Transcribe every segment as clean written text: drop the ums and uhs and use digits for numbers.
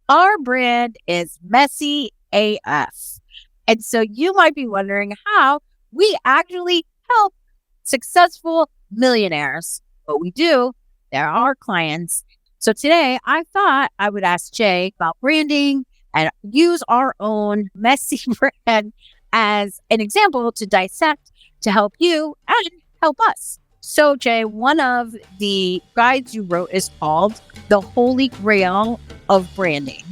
Our brand is messy AF. And so you might be wondering how we actually help successful millionaires. What we do, they're our clients. So today I thought I would ask Jay about branding and use our own messy brand as an example to dissect to help you and help us. So, Jay, one of the guides you wrote is called The Holy Grail of Branding.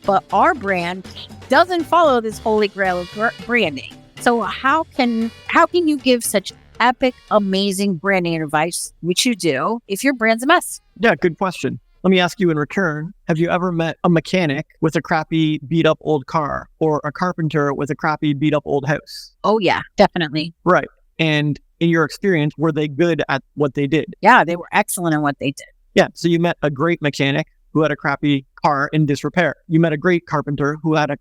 But our brand doesn't follow this holy grail of branding. So how can you give such epic, amazing branding advice, which you do, if your brand's a mess? Yeah, good question. Let me ask you in return, have you ever met a mechanic with a crappy, beat up old car or a carpenter with a crappy, beat up old house? Oh, yeah, definitely. Right. And in your experience, were they good at what they did? Yeah, they were excellent in what they did. Yeah. So you met a great mechanic who had a crappy car in disrepair. You met a great carpenter who had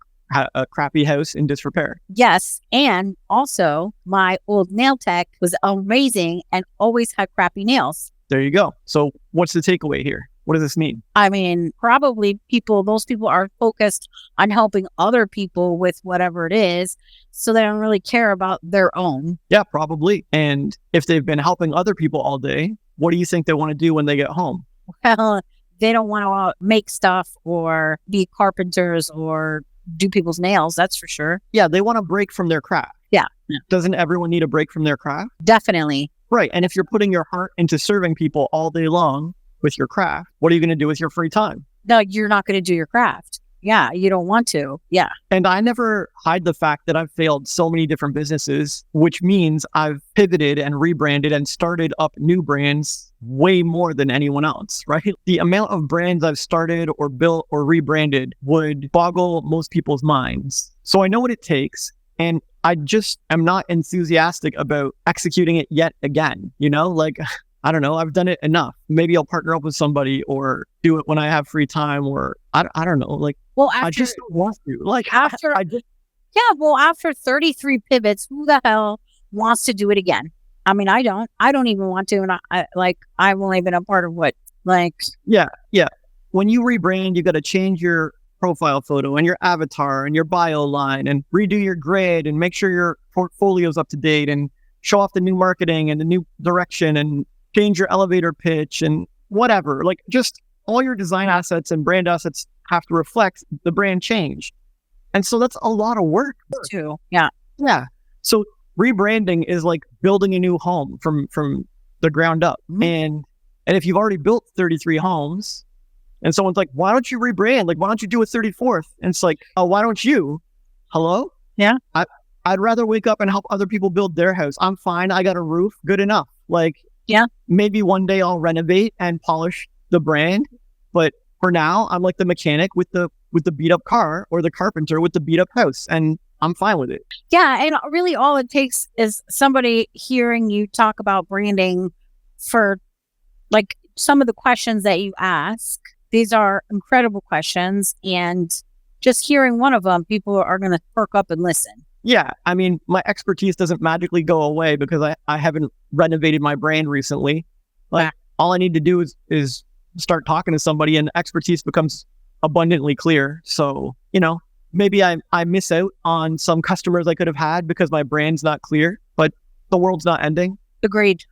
a crappy house in disrepair. Yes. And also, my old nail tech was amazing and always had crappy nails. There you go. So what's the takeaway here? What does this mean? I mean, probably those people are focused on helping other people with whatever it is. So they don't really care about their own. Yeah, probably. And if they've been helping other people all day, what do you think they want to do when they get home? Well, they don't want to make stuff or be carpenters or do people's nails. That's for sure. Yeah, they want to break from their craft. Yeah. Doesn't everyone need a break from their craft? Definitely. Right. And if you're putting your heart into serving people all day long with your craft, what are you going to do with your free time? No, you're not going to do your craft. Yeah, you don't want to. Yeah. And I never hide the fact that I've failed so many different businesses, which means I've pivoted and rebranded and started up new brands way more than anyone else, right? The amount of brands I've started or built or rebranded would boggle most people's minds. So I know what it takes. And I just am not enthusiastic about executing it yet again. I don't know. I've done it enough. Maybe I'll partner up with somebody or do it when I have free time, or I don't know. I just don't want to. After 33 pivots, who the hell wants to do it again? I mean, I don't even want to. And I've only been a part of Yeah. When you rebrand, you got to change your profile photo and your avatar and your bio line and redo your grid and make sure your portfolio's up to date and show off the new marketing and the new direction and change your elevator pitch and whatever. Just all your design assets and brand assets have to reflect the brand change. And so that's a lot of work too. Yeah. Yeah. So rebranding is like building a new home from the ground up. Mm-hmm. And if you've already built 33 homes and someone's like, why don't you rebrand? Why don't you do a 34th? And it's like, oh, why don't you? Hello? Yeah. I'd rather wake up and help other people build their house. I'm fine. I got a roof. Good enough. Yeah. Maybe one day I'll renovate and polish the brand. But for now, I'm like the mechanic with the beat up car or the carpenter with the beat up house. And I'm fine with it. Yeah. And really all it takes is somebody hearing you talk about branding for some of the questions that you ask. These are incredible questions. And just hearing one of them, people are going to perk up and listen. Yeah. I mean, my expertise doesn't magically go away because I haven't renovated my brand recently. All I need to do is start talking to somebody and expertise becomes abundantly clear. So, maybe I miss out on some customers I could have had because my brand's not clear, but the world's not ending. Agreed.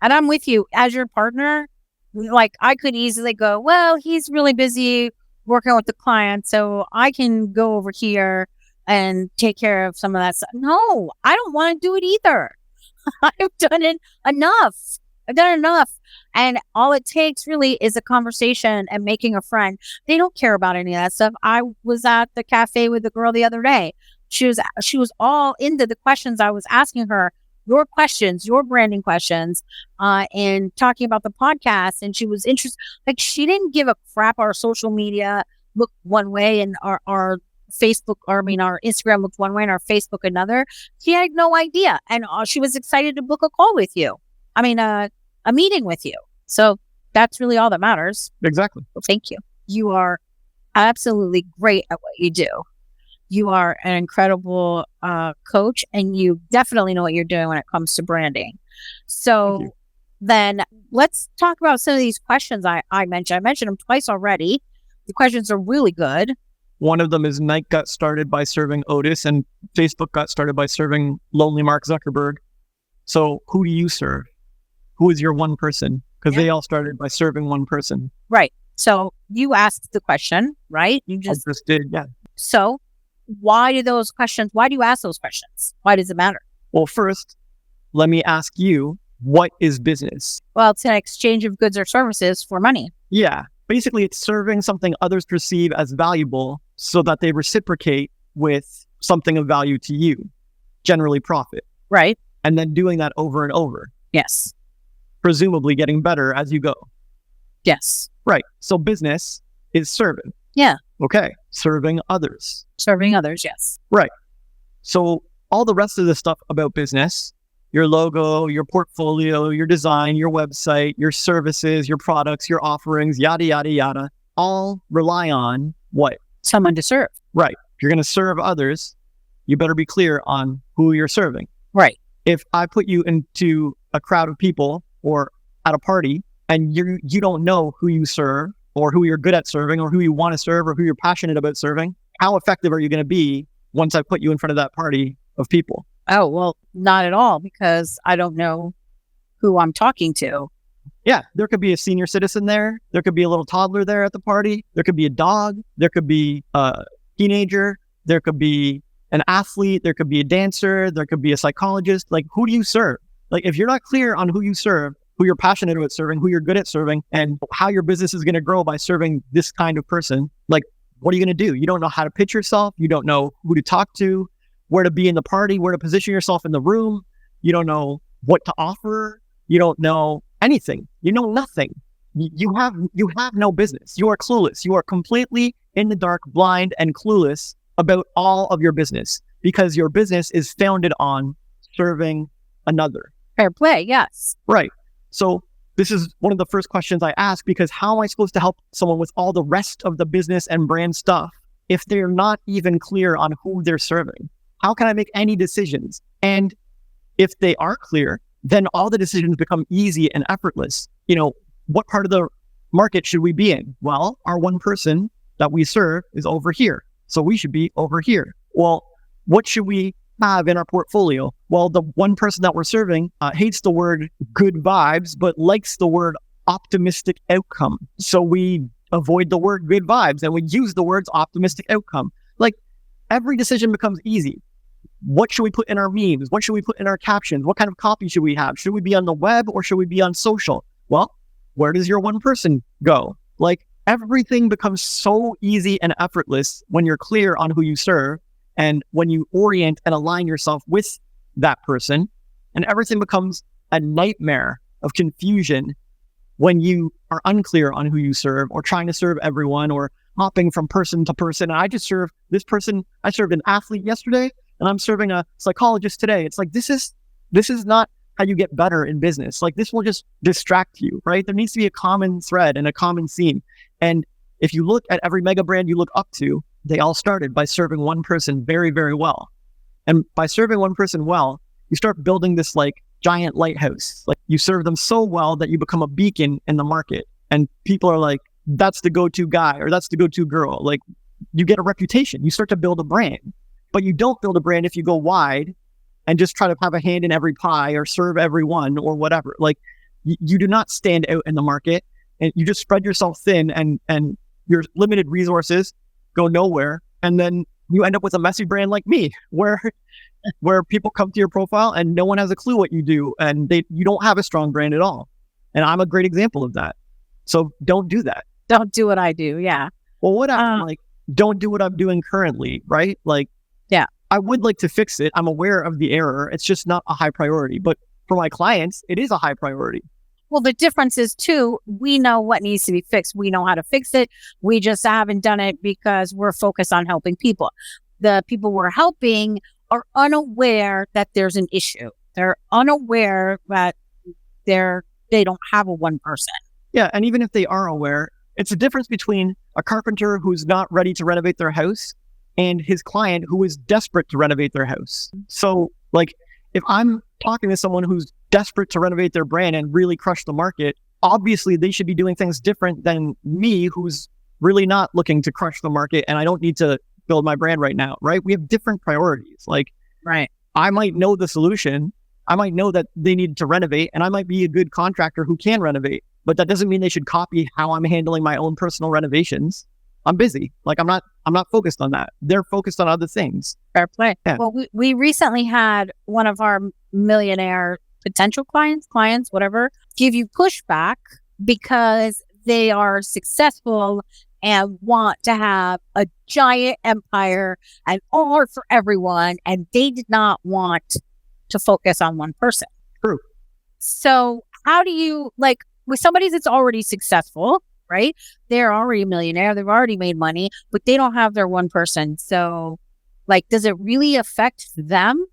And I'm with you as your partner. I could easily go, well, he's really busy working with the client, so I can go over here and take care of some of that stuff. No, I don't want to do it either. I've done it enough. And all it takes really is a conversation and making a friend. They don't care about any of that stuff. I was at the cafe with the girl the other day. She was all into the questions I was asking her, your questions, your branding questions, and talking about the podcast. And she was interested. She didn't give a crap. Our social media looked one way and our Facebook, our Instagram looked one way and our Facebook another. She had no idea. And she was excited to book a call with you. A meeting with you. So that's really all that matters. Exactly. Well, thank you. You are absolutely great at what you do. You are an incredible coach, and you definitely know what you're doing when it comes to branding. So then let's talk about some of these questions I mentioned. I mentioned them twice already. The questions are really good. One of them is Nike got started by serving Otis and Facebook got started by serving lonely Mark Zuckerberg. So who do you serve? Who is your one person? Because they all started by serving one person. Right. So you asked the question, right? I just did, yeah. So why do you ask those questions? Why does it matter? Well, first, let me ask you, what is business? Well, it's an exchange of goods or services for money. Yeah. Basically, it's serving something others perceive as valuable so that they reciprocate with something of value to you, generally profit. Right. And then doing that over and over. Yes. Presumably getting better as you go. Yes. Right. So business is serving. Yeah. Okay. Serving others. Serving others. Yes. Right. So all the rest of the stuff about business, your logo, your portfolio, your design, your website, your services, your products, your offerings, yada, yada, yada, all rely on what? Someone to serve. Right. If you're going to serve others, you better be clear on who you're serving. Right. If I put you into a crowd of people or at a party and you don't know who you serve or who you're good at serving or who you want to serve or who you're passionate about serving, how effective are you going to be once I put you in front of that party of people? Oh, well, not at all, because I don't know who I'm talking to. Yeah, there could be a senior citizen there. There could be a little toddler there at the party. There could be a dog. There could be a teenager. There could be an athlete. There could be a dancer. There could be a psychologist. Like, who do you serve? Like, if you're not clear on who you serve, who you're passionate about serving, who you're good at serving, and how your business is going to grow by serving this kind of person, like, what are you going to do? You don't know how to pitch yourself. You don't know who to talk to, where to be in the party, where to position yourself in the room. You don't know what to offer. You don't know anything. You know nothing. You have no business. You are clueless. You are completely in the dark, blind, and clueless about all of your business because your business is founded on serving another. Fair play, yes. Right. So this is one of the first questions I ask, because how am I supposed to help someone with all the rest of the business and brand stuff if they're not even clear on who they're serving? How can I make any decisions? And if they are clear, then all the decisions become easy and effortless. You know, what part of the market should we be in? Well, our one person that we serve is over here. So we should be over here. Well, what should we have in our portfolio? Well, the one person that we're serving hates the word good vibes, but likes the word optimistic outcome. So we avoid the word good vibes and we use the words optimistic outcome. Like, every decision becomes easy. What should we put in our memes? What should we put in our captions? What kind of copy should we have? Should we be on the web or should we be on social? Well, where does your one person go? Like, everything becomes so easy and effortless when you're clear on who you serve and when you orient and align yourself with that person. And everything becomes a nightmare of confusion when you are unclear on who you serve or trying to serve everyone or hopping from person to person. I just serve this person. I served an athlete yesterday and I'm serving a psychologist today. It's like, this is not how you get better in business. Like, this will just distract you, right? There needs to be a common thread and a common theme. And if you look at every mega brand you look up to, they all started by serving one person very, very well. And by serving one person well, you start building this like giant lighthouse. Like, you serve them so well that you become a beacon in the market. And people are like, that's the go-to guy or that's the go-to girl. Like, you get a reputation. You start to build a brand. But you don't build a brand if you go wide and just try to have a hand in every pie or serve everyone or whatever. Like, you do not stand out in the market, and you just spread yourself thin, and your limited resources go nowhere. And then you end up with a messy brand like me, where people come to your profile and no one has a clue what you do, and you don't have a strong brand at all. And I'm a great example of that. So don't do that. Don't do what I do. Yeah. Well, don't do what I'm doing currently, right? Like, yeah, I would like to fix it. I'm aware of the error. It's just not a high priority. But for my clients, it is a high priority. Well, the difference is too, we know what needs to be fixed. We know how to fix it. We just haven't done it because we're focused on helping people. The people we're helping are unaware that there's an issue. They're unaware that they don't have a one person. Yeah. And even if they are aware, it's a difference between a carpenter who's not ready to renovate their house and his client who is desperate to renovate their house. So, like, if I'm talking to someone who's desperate to renovate their brand and really crush the market, obviously they should be doing things different than me, who's really not looking to crush the market and I don't need to build my brand right now, right? We have different priorities. Like, Right. I might know the solution. I might know that they need to renovate and I might be a good contractor who can renovate, but that doesn't mean they should copy how I'm handling my own personal renovations. I'm busy. Like, I'm not focused on that. They're focused on other things. Fair play. Yeah. Well, we recently had one of our millionaire potential clients, whatever, give you pushback because they are successful and want to have a giant empire and all for everyone. And they did not want to focus on one person. True. So how do you, like, with somebody that's already successful, right? They're already a millionaire. They've already made money, but they don't have their one person. So, like, does it really affect them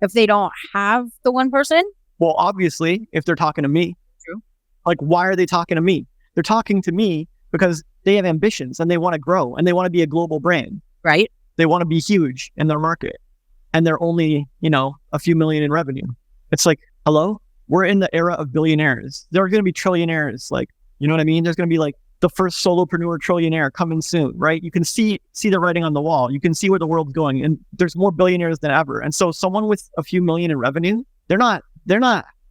if they don't have the one person? Well, obviously, if they're talking to me, True. like, why are they talking to me? They're talking to me because they have ambitions and they want to grow and they want to be a global brand. Right. They want to be huge in their market and they're only, a few million in revenue. It's like, hello, we're in the era of billionaires. There are going to be trillionaires. Like, you know what I mean? There's going to be like the first solopreneur trillionaire coming soon, right? You can see the writing on the wall. You can see where the world's going, and there's more billionaires than ever. And so someone with a few million in revenue, they're not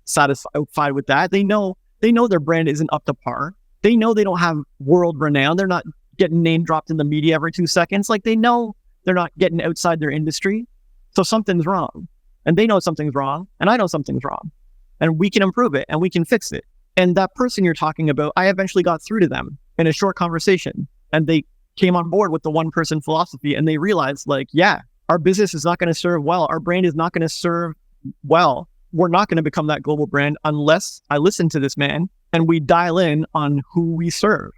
satisfied with that. They know their brand isn't up to par. They know they don't have world renown. They're not getting name dropped in the media every 2 seconds. Like, they know they're not getting outside their industry. So something's wrong. And they know something's wrong. And I know something's wrong. And we can improve it and we can fix it. And that person you're talking about, I eventually got through to them in a short conversation. And they came on board with the one person philosophy. And they realized, like, yeah, our business is not going to serve well. Our brand is not going to serve well. We're not going to become that global brand unless I listen to this man and we dial in on who we serve,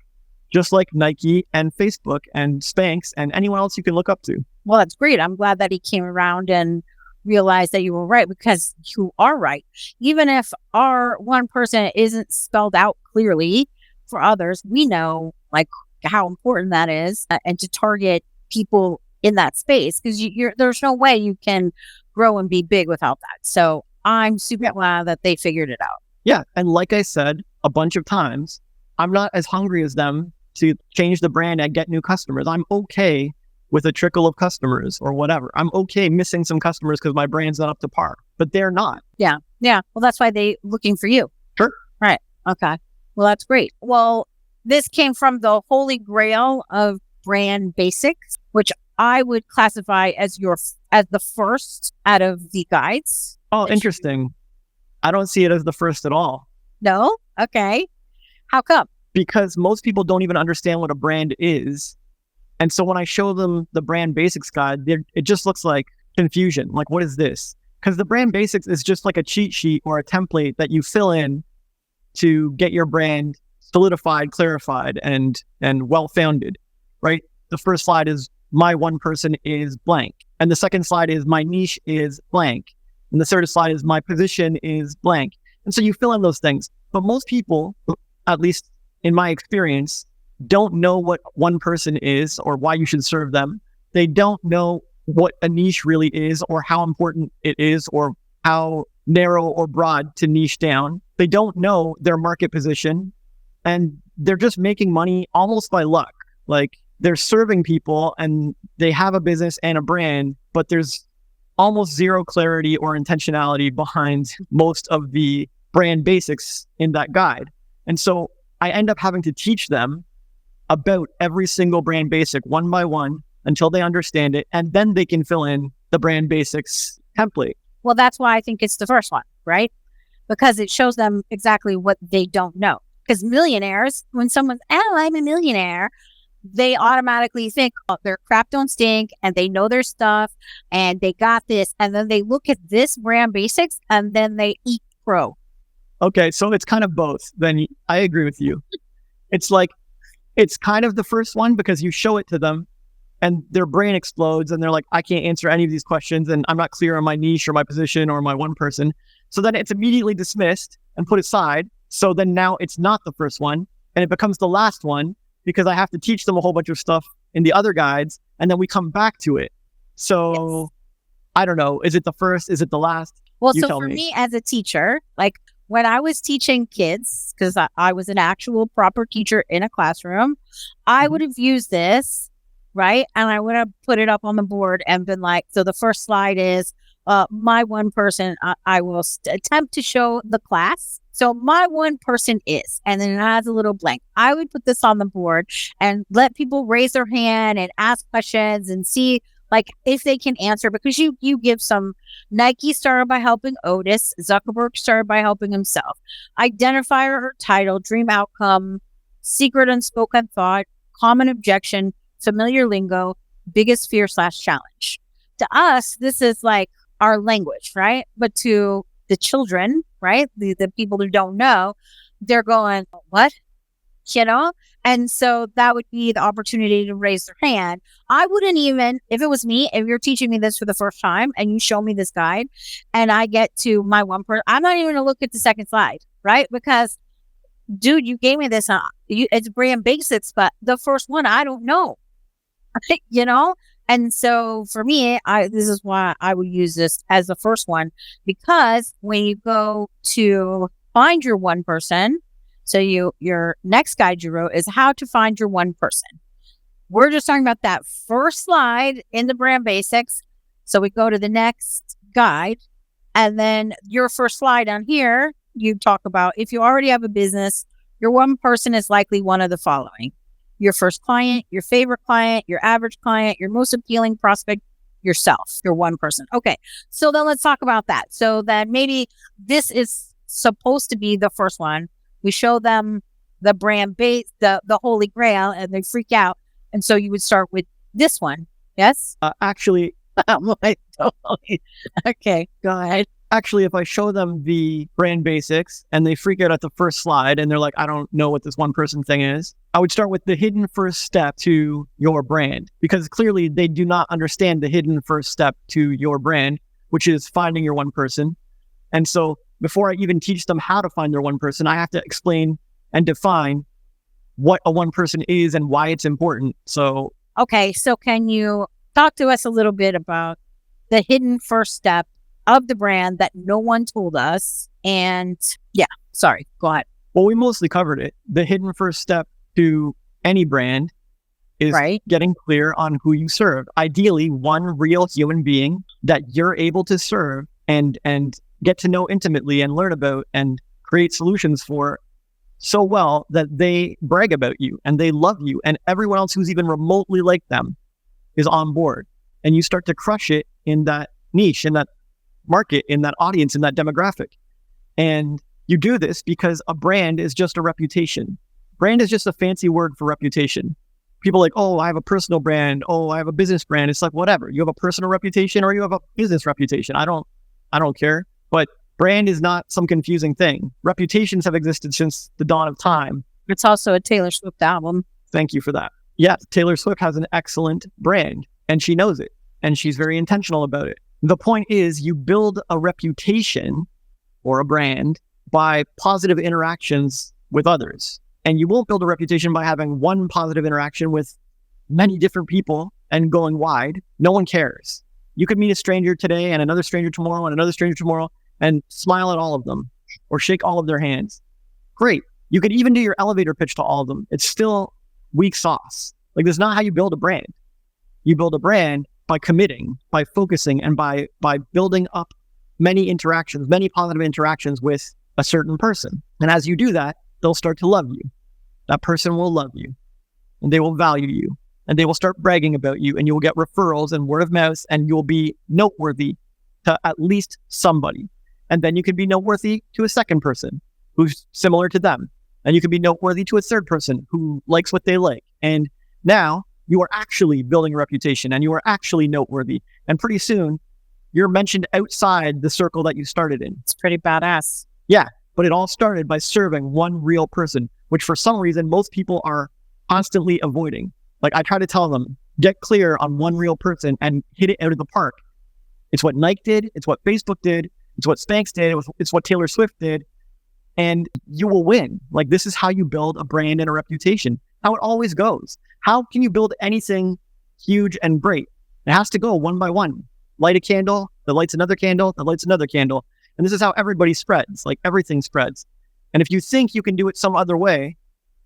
just like Nike and Facebook and Spanx and anyone else you can look up to. Well, that's great. I'm glad that he came around and realized that you were right, because you are right. Even if our one person isn't spelled out clearly for others, we know, like, how important that is, and to target people in that space, because there's no way you can grow and be big without that. So I'm super glad that they figured it out. Yeah. And like I said a bunch of times, I'm not as hungry as them to change the brand and get new customers. I'm okay with a trickle of customers or whatever. I'm okay missing some customers because my brand's not up to par, but they're not. Yeah. Yeah. Well, that's why they looking for you. Sure. Right. Okay. Well, that's great. Well, this came from the holy grail of brand basics, which I would classify as the first out of the guides. Oh, interesting. I don't see it as the first at all. No? Okay. How come? Because most people don't even understand what a brand is. And so when I show them the brand basics guide, it just looks like confusion. Like, what is this? Because the brand basics is just like a cheat sheet or a template that you fill in to get your brand solidified, clarified, and well-founded, right? The first slide is my one person is blank. And the second slide is my niche is blank. And the third slide is my position is blank. And so you fill in those things. But most people, at least in my experience, don't know what one person is or why you should serve them. They don't know what a niche really is or how important it is or how narrow or broad to niche down. They don't know their market position, and they're just making money almost by luck. Like, they're serving people and they have a business and a brand, but there's almost zero clarity or intentionality behind most of the brand basics in that guide. And so I end up having to teach them about every single brand basic one by one until they understand it, and then they can fill in the brand basics template. Well, that's why I think it's the first one, right? Because it shows them exactly what they don't know. Because millionaires, when someone's, oh, I'm a millionaire, they automatically think, oh, their crap don't stink and they know their stuff and they got this. And then they look at this brand basics and then they eat crow. Okay, so it's kind of both. Then I agree with you. It's like, it's kind of the first one because you show it to them and their brain explodes and they're like, I can't answer any of these questions and I'm not clear on my niche or my position or my one person. So then it's immediately dismissed and put aside. So then now it's not the first one and it becomes the last one because I have to teach them a whole bunch of stuff in the other guides and then we come back to it. So yes. I don't know. Is it the first? Is it the last? Well, so for me as a teacher, like when I was teaching kids, because I was an actual proper teacher in a classroom, I Mhm. would have used this, right? And I would have put it up on the board and been like, so the first slide is my one person. I will attempt to show the class. So my one person is, and then it has a little blank. I would put this on the board and let people raise their hand and ask questions and see like if they can answer, because you give some. Nike started by helping Otis. Zuckerberg started by helping himself. Identifier or title, dream outcome, secret unspoken thought, common objection, familiar lingo, biggest fear / challenge. To us, this is like our language, right? But to the children, right? The people who don't know, they're going, what? You know? And so that would be the opportunity to raise their hand. I wouldn't even, if it was me, if you're teaching me this for the first time and you show me this guide and I get to my one person, I'm not even going to look at the second slide, right? Because, dude, you gave me this. It's brand basics, but the first one, I don't know, you know? And so for me, this is why I would use this as the first one, because when you go to find your one person, so your next guide you wrote is how to find your one person. We're just talking about that first slide in the brand basics. So we go to the next guide, and then your first slide on here, you talk about if you already have a business, your one person is likely one of the following: your first client, your favorite client, your average client, your most appealing prospect, yourself, your one person. Okay. So then let's talk about that. So then maybe this is supposed to be the first one. We show them the brand base, the holy grail, and they freak out. And so you would start with this one. Yes? Actually, Totally. Okay, go ahead. actually, if I show them the brand basics and they freak out at the first slide and they're like, I don't know what this one person thing is, I would start with the hidden first step to your brand, because clearly they do not understand the hidden first step to your brand, which is finding your one person. And so before I even teach them how to find their one person, I have to explain and define what a one person is and why it's important. So, Okay, so can you talk to us a little bit about the hidden first step of the brand that no one told us? And yeah, sorry, go ahead. well, we mostly covered it. The hidden first step to any brand is Right? getting clear on who you serve. Ideally, one real human being that you're able to serve and get to know intimately and learn about and create solutions for so well that they brag about you and they love you, and everyone else who's even remotely like them is on board. And you start to crush it in that niche, in that market, in that audience, in that demographic. And you do this because a brand is just a reputation. Brand is just a fancy word for reputation. People are like, oh, I have a personal brand. Oh, I have a business brand. It's like, whatever. You have a personal reputation or you have a business reputation. I don't care. But brand is not some confusing thing. Reputations have existed since the dawn of time. It's also a Taylor Swift album. Thank you for that. Yeah, Taylor Swift has an excellent brand and she knows it and she's very intentional about it. The point is you build a reputation or a brand by positive interactions with others. And you won't build a reputation by having one positive interaction with many different people and going wide. No one cares. You could meet a stranger today and another stranger tomorrow and another stranger tomorrow and smile at all of them or shake all of their hands. Great. You could even do your elevator pitch to all of them. It's still weak sauce. Like, that's not how you build a brand. You build a brand by committing, by focusing, and by building up many interactions, many positive interactions with a certain person. And as you do that, they'll start to love you. That person will love you and they will value you and they will start bragging about you, and you will get referrals and word of mouth, and you will be noteworthy to at least somebody. And then you can be noteworthy to a second person who's similar to them. And you can be noteworthy to a third person who likes what they like. And now you are actually building a reputation and you are actually noteworthy. And pretty soon you're mentioned outside the circle that you started in. It's pretty badass. Yeah, but it all started by serving one real person, which for some reason most people are constantly avoiding. Like, I try to tell them, get clear on one real person and hit it out of the park. It's what Nike did. It's what Facebook did. It's what Spanx did. It's what Taylor Swift did. And you will win. Like, this is how you build a brand and a reputation. How it always goes. How can you build anything huge and great? It has to go one by one. Light a candle, that lights another candle, that lights another candle. And this is how everybody spreads, like everything spreads. And if you think you can do it some other way,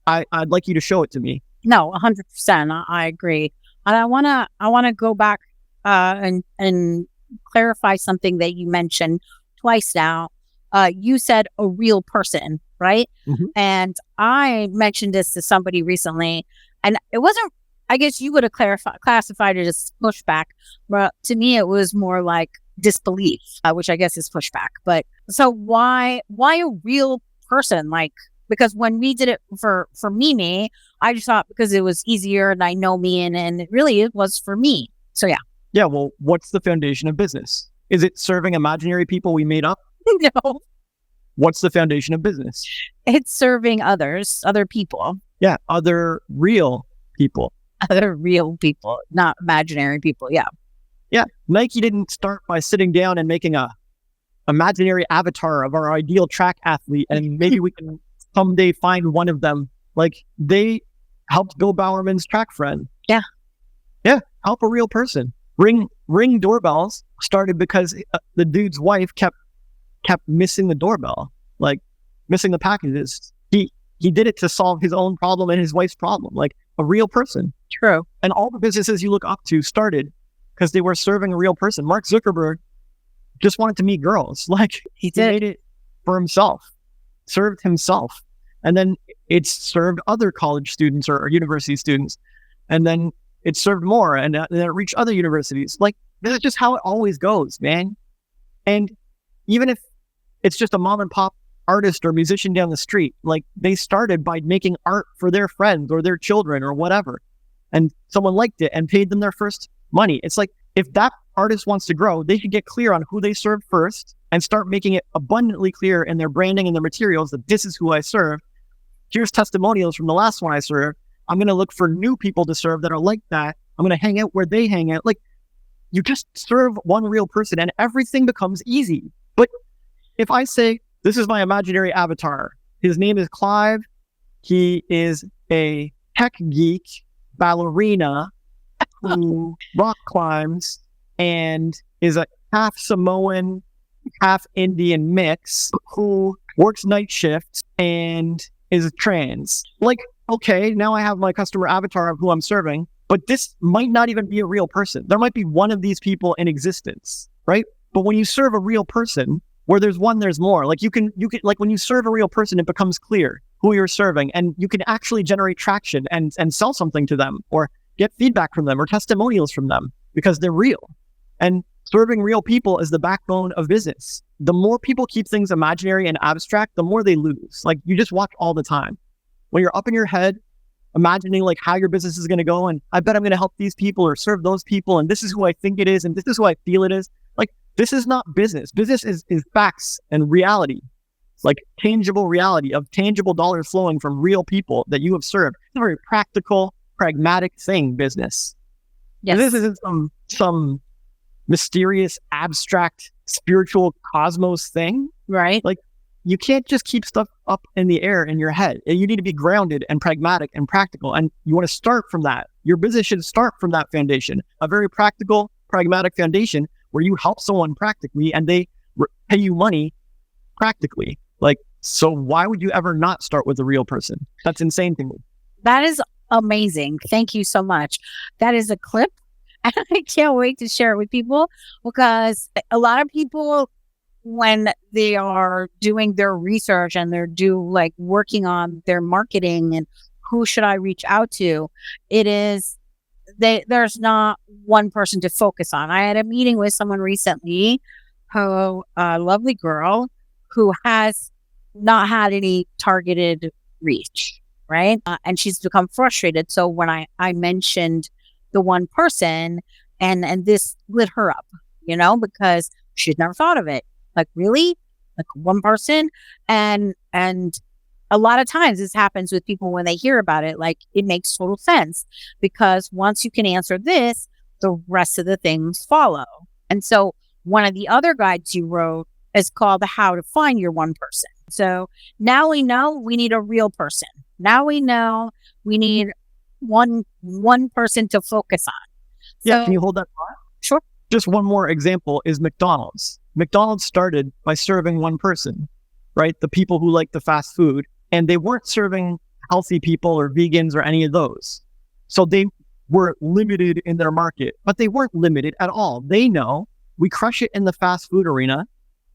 I'd like you to show it to me. No, 100%. I agree. And I wanna go back and clarify something that you mentioned twice now. You said a real person, right? Mhm. And I mentioned this to somebody recently, and it wasn't. I guess you would have classified it as pushback, but to me, it was more like disbelief, which I guess is pushback. But so why a real person? Like, because when we did it for Mimi, I just thought because it was easier and I know me, and it was for me. So yeah. Yeah, well, what's the foundation of business? Is it serving imaginary people we made up? No, What's the foundation of business? it's serving other people, Yeah, other real people. other real people, not imaginary people. Yeah. Yeah, Nike didn't start by sitting down and making a imaginary avatar of our ideal track athlete, and maybe we can someday find one of them. Like, they helped Bill Bowerman's track friend. Yeah. Yeah, help a real person. Ring doorbells started because the dude's wife kept missing the doorbell, like missing the packages. He did it to solve his own problem and his wife's problem, like a real person. True. And all the businesses you look up to started because they were serving a real person. Mark Zuckerberg just wanted to meet girls. Like, He he did. made it for himself, served himself. And then it served other college students or university students. And then it served more, and then it reached other universities. Like, this is just how it always goes, man. And even if it's just a mom and pop artist or musician down the street, like, they started by making art for their friends or their children or whatever. And someone liked it and paid them their first money. It's like, if that artist wants to grow, they should get clear on who they serve first and start making it abundantly clear in their branding and their materials that this is who I serve. Here's testimonials from the last one I served. I'm going to look for new people to serve that are like that. I'm going to hang out where they hang out. Like, you just serve one real person and everything becomes easy. But if I say, this is my imaginary avatar, his name is Clive, he is a tech geek, ballerina, who rock climbs and is a half Samoan, half Indian mix, who works night shifts and is trans. Like, okay, now I have my customer avatar of who I'm serving, but this might not even be a real person. There might be one of these people in existence, right? But when you serve a real person, where there's one, there's more. Like, you can, like, when you serve a real person, it becomes clear who you're serving, and you can actually generate traction and sell something to them or get feedback from them or testimonials from them because they're real. And serving real people is the backbone of business. The more people keep things imaginary and abstract, the more they lose. Like, you just watch all the time. When you're up in your head, imagining like how your business is going to go, and I bet I'm going to help these people or serve those people, and this is who I think it is, and this is who I feel it is. Like, this is not business. Business is facts and reality. It's like tangible reality of tangible dollars flowing from real people that you have served. It's a very practical, pragmatic thing, business. Yes. And this isn't some mysterious, abstract, spiritual cosmos thing. Right. Like, you can't just keep stuff up in the air in your head. You need to be grounded and pragmatic and practical. And you want to start from that. Your business should start from that foundation, a very practical, pragmatic foundation where you help someone practically and they pay you money practically. Like, so why would you ever not start with a real person? That's insane to me. That is amazing. Thank you so much. That is a clip. And I can't wait to share it with people, because a lot of people, when they are doing their research and they're working on their marketing and who should I reach out to, there's not one person to focus on. I had a meeting with someone recently, a lovely girl who has not had any targeted reach, right? And she's become frustrated. So when I mentioned the one person, and this lit her up, because she'd never thought of it. Like, really? Like, one person? And a lot of times this happens with people when they hear about it. Like, it makes total sense, because once you can answer this, the rest of the things follow. And so one of the other guides you wrote is called the How to Find Your One Person. So now we know we need a real person. Now we know we need one person to focus on. Yeah, So, can you hold that thought? sure. Just one more example is McDonald's. McDonald's started by serving one person, right? The people who like the fast food, and they weren't serving healthy people or vegans or any of those. So they were limited in their market, but they weren't limited at all. They know we crush it in the fast food arena,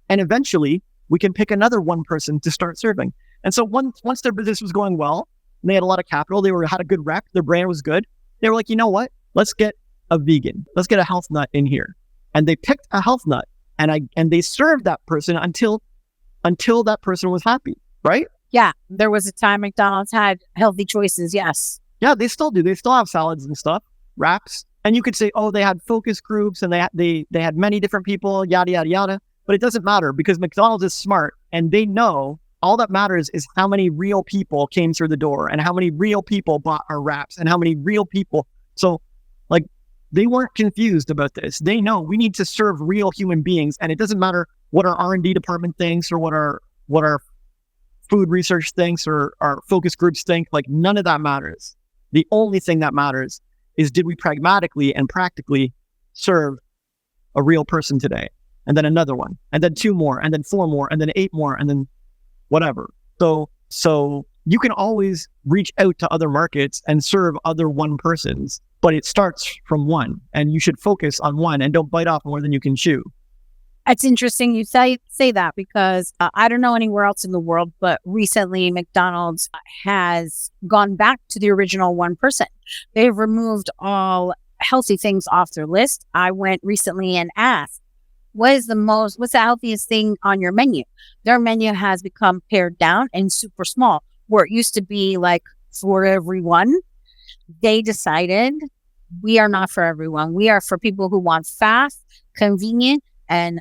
and eventually we can pick another one person to start serving. And so once their business was going well, and they had a lot of capital, had a good rep, their brand was good, they were like, you know what? Let's get a vegan. Let's get a health nut in here. And they picked a health nut, and they served that person until that person was happy, right? Yeah, there was a time McDonald's had healthy choices. Yes. Yeah, they still do. They still have salads and stuff, wraps. And you could say, oh, they had focus groups and they had many different people, yada, yada, yada. But it doesn't matter because McDonald's is smart and they know all that matters is how many real people came through the door and how many real people bought our wraps and how many real people. So like they weren't confused about this. They know we need to serve real human beings. And it doesn't matter what our R&D department thinks or what our food research thinks or our focus groups think. Like none of that matters. The only thing that matters is did we pragmatically and practically serve a real person today? And then another one, and then 2 more, and then 4 more, and then 8 more, and then whatever. So you can always reach out to other markets and serve other one persons, but it starts from one, and you should focus on one and don't bite off more than you can chew. It's interesting you say that because I don't know anywhere else in the world, but recently McDonald's has gone back to the original one person. They've removed all healthy things off their list. I went recently and asked, what's the healthiest thing on your menu? Their menu has become pared down and super small, where it used to be like for everyone. They decided we are not for everyone. We are for people who want fast, convenient, and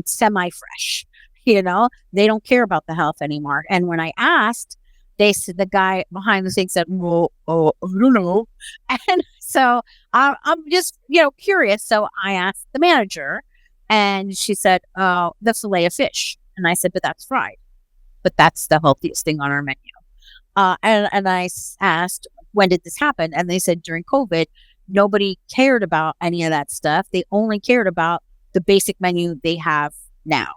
semi-fresh. They don't care about the health anymore. And when I asked, they said, the guy behind the thing said, well, I don't know. And so I'm just, curious. So I asked the manager and she said, oh, the fillet of fish. And I said, but that's fried. But that's the healthiest thing on our menu. And I asked, when did this happen? And they said during COVID, nobody cared about any of that stuff. They only cared about the basic menu they have now.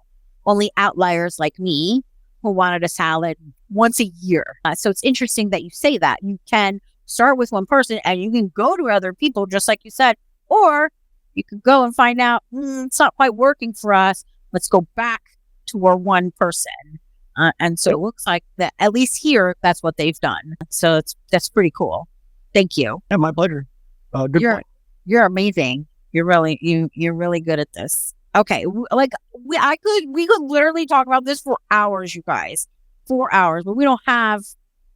Only outliers like me who wanted a salad once a year. So it's interesting that you say that. You can start with one person and you can go to other people, just like you said, or you could go and find out, it's not quite working for us. Let's go back to our one person. And so it looks like that, at least here, that's what they've done. So that's pretty cool. Thank you. Yeah, my pleasure. Good point. You're amazing. You're really good at this. Okay, we could literally talk about this for hours, you guys, 4 hours, but we don't have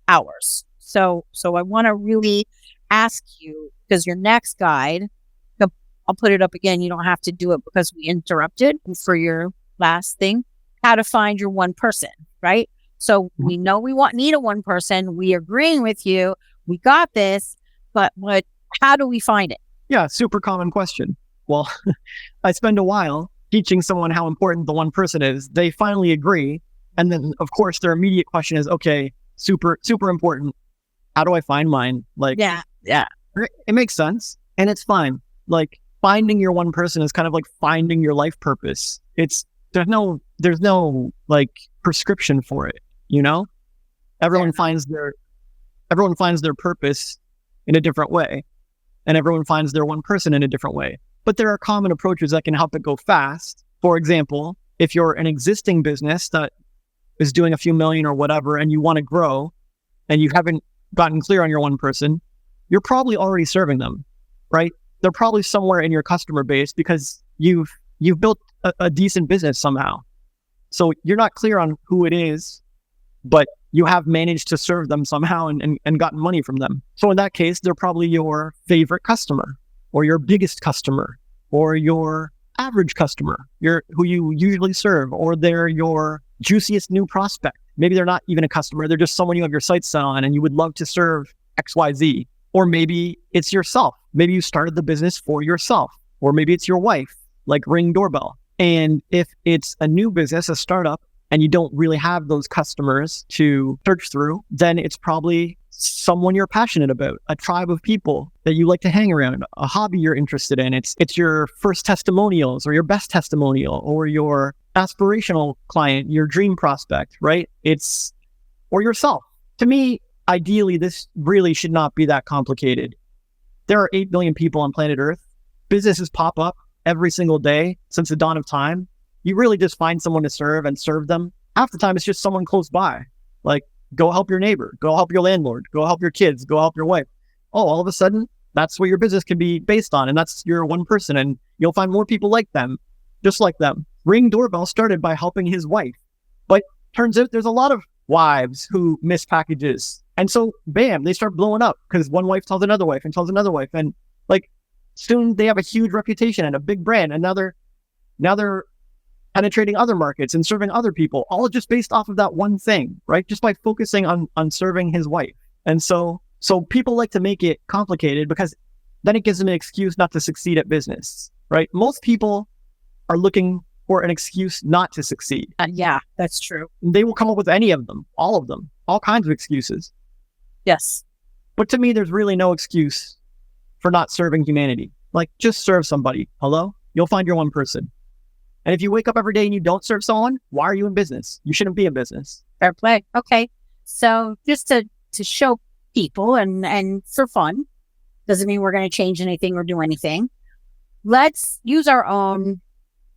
hours. So I want to really ask you, because your next guide, I'll put it up again. You don't have to do it because we interrupted for your last thing. How to find your one person, right? So we know need a one person. We agreeing with you. We got this, but how do we find it? Yeah, super common question. Well, I spend a while teaching someone how important the one person is. They finally agree. And then, of course, their immediate question is, okay, super, super important. How do I find mine? Yeah. It makes sense. And it's fine. Like, finding your one person is kind of like finding your life purpose. There's no like prescription for it, Everyone finds their purpose in a different way. And everyone finds their one person in a different way. But there are common approaches that can help it go fast. For example, if you're an existing business that is doing a few million or whatever, and you want to grow and you haven't gotten clear on your one person, you're probably already serving them, right? They're probably somewhere in your customer base because you've built a decent business somehow. So you're not clear on who it is, but you have managed to serve them somehow and gotten money from them. So in that case, they're probably your favorite customer or your biggest customer or your average customer, who you usually serve, or they're your juiciest new prospect. Maybe they're not even a customer. They're just someone you have your sights set on and you would love to serve XYZ. Or maybe it's yourself. Maybe you started the business for yourself, or maybe it's your wife, like Ring Doorbell. And if it's a new business, a startup, and you don't really have those customers to search through, then it's probably someone you're passionate about, a tribe of people that you like to hang around, a hobby you're interested in. It's your first testimonials or your best testimonial or your aspirational client, your dream prospect, right? Or yourself. To me, ideally, this really should not be that complicated. There are 8 billion people on planet Earth. Businesses pop up every single day since the dawn of time. You really just find someone to serve and serve them. Half the time, it's just someone close by. Like, go help your neighbor, go help your landlord, go help your kids, go help your wife. Oh, all of a sudden, that's what your business can be based on. And that's your one person. And you'll find more people like them, just like them. Ring Doorbell started by helping his wife. But turns out there's a lot of wives who miss packages. And so, bam, they start blowing up because one wife tells another wife and tells another wife. And like, soon they have a huge reputation and a big brand. And now they're penetrating other markets and serving other people, all just based off of that one thing, right? Just by focusing on serving his wife. And so people like to make it complicated because then it gives them an excuse not to succeed at business, right? Most people are looking for an excuse not to succeed. Yeah, that's true. They will come up with any of them, all kinds of excuses. Yes. But to me, there's really no excuse for not serving humanity. Like, just serve somebody. Hello? You'll find your one person. And if you wake up every day and you don't serve someone, why are you in business? You shouldn't be in business. Fair play. Okay. So just to show people and for fun, doesn't mean we're going to change anything or do anything. Let's use our own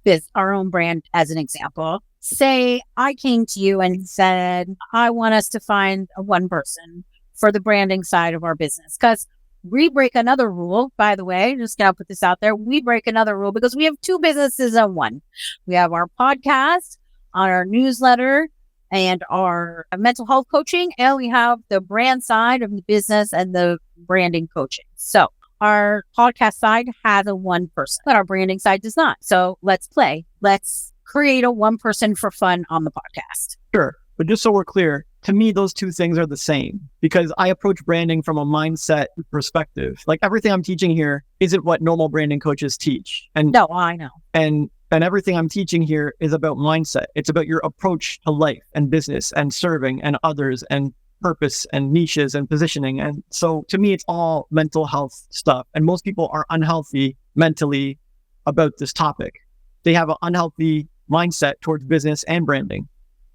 brand as an example. Say I came to you and said, I want us to find a one person for the branding side of our business. Because we break another rule, by the way, just gotta put this out there. We break another rule because we have two businesses in one. We have our podcast, our newsletter, and our mental health coaching, and we have the brand side of the business and the branding coaching. So our podcast side has a one person, but our branding side does not. So let's play. Let's create a one person for fun on the podcast. Sure. But just so we're clear, to me, those two things are the same because I approach branding from a mindset perspective. Like, everything I'm teaching here isn't what normal branding coaches teach. And no, I know. And everything I'm teaching here is about mindset. It's about your approach to life and business and serving and others and purpose and niches and positioning. And so to me, it's all mental health stuff. And most people are unhealthy mentally about this topic. They have an unhealthy mindset towards business and branding.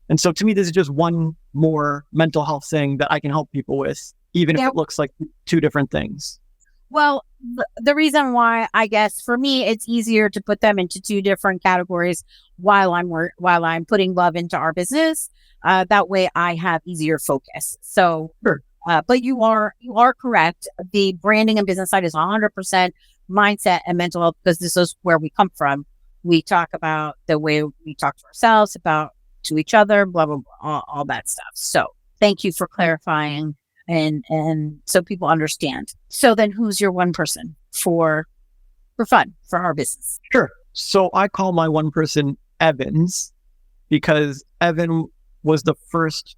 And so to me, this is just one more mental health thing that I can help people with, even if it looks like two different things. Well, the reason why, I guess, for me, it's easier to put them into two different categories while I'm putting love into our business. That way I have easier focus. So, sure. But you are correct. The branding and business side is 100% mindset and mental health, because this is where we come from. We talk about the way we talk to ourselves, about to each other, blah, blah, blah, all that stuff. So thank you for clarifying and so people understand. So then who's your one person for fun, for our business? Sure. So I call my one person Evans because Evan was the first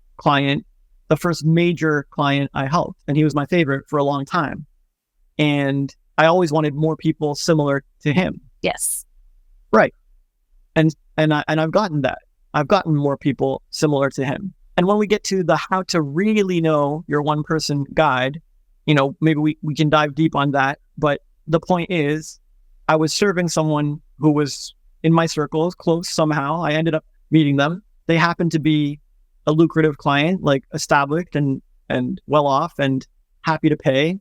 major client I helped. And he was my favorite for a long time. And I always wanted more people similar to him. Yes. Right. And I've gotten that. I've gotten more people similar to him. And when we get to the how to really know your one person guide, maybe we can dive deep on that. But the point is, I was serving someone who was in my circles, close somehow. I ended up meeting them. They happened to be a lucrative client, like established and well off and happy to pay,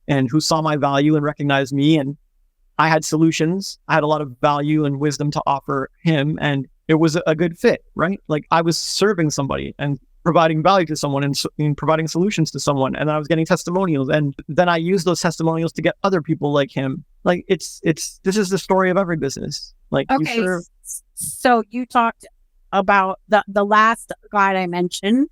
and who saw my value and recognized me. And I had solutions. I had a lot of value and wisdom to offer him. And it was a good fit, right? Like, I was serving somebody and providing value to someone and providing solutions to someone. And I was getting testimonials. And then I used those testimonials to get other people like him. Like, this is the story of every business. Like, okay. You serve. So you talked about the last guide I mentioned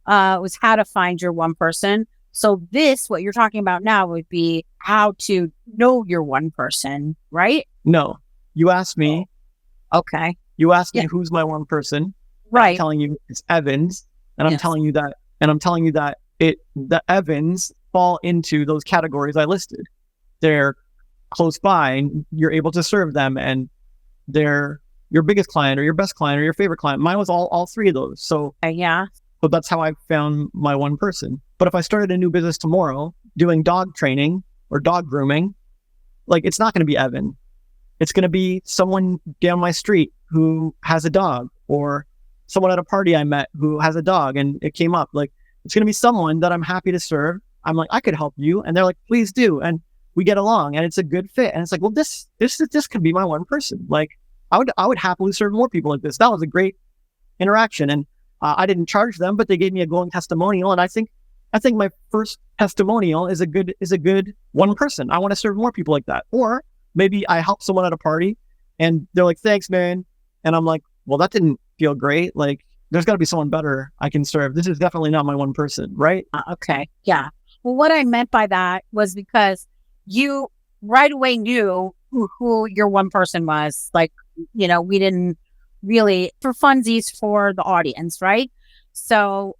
was how to find your one person. So what you're talking about now would be how to know your one person, right? No, you asked me. Okay. You asked me who's my one person. Right. I'm telling you it's Evans. And I'm telling you that the Evans fall into those categories I listed. They're close by and you're able to serve them, and they're your biggest client or your best client or your favorite client. Mine was all three of those. So Yeah. so that's how I found my one person. But if I started a new business tomorrow doing dog training or dog grooming, like it's not going to be Evan. It's going to be someone down my street who has a dog, or someone at a party I met who has a dog and it came up. Like it's going to be someone that I'm happy to serve. I'm like, I could help you. And they're like, please do. And we get along and it's a good fit. And it's like, well, this could be my one person. Like I would happily serve more people like this. That was a great interaction. And I didn't charge them, but they gave me a glowing testimonial. And I think my first testimonial is a good one person. I want to serve more people like that. Or maybe I help someone at a party and they're like, thanks, man. And I'm like, well, that didn't feel great. Like there's got to be someone better I can serve. This is definitely not my one person, right? Okay. Yeah. Well, what I meant by that was because you right away knew who your one person was. Like, we didn't really for funsies for the audience, right? So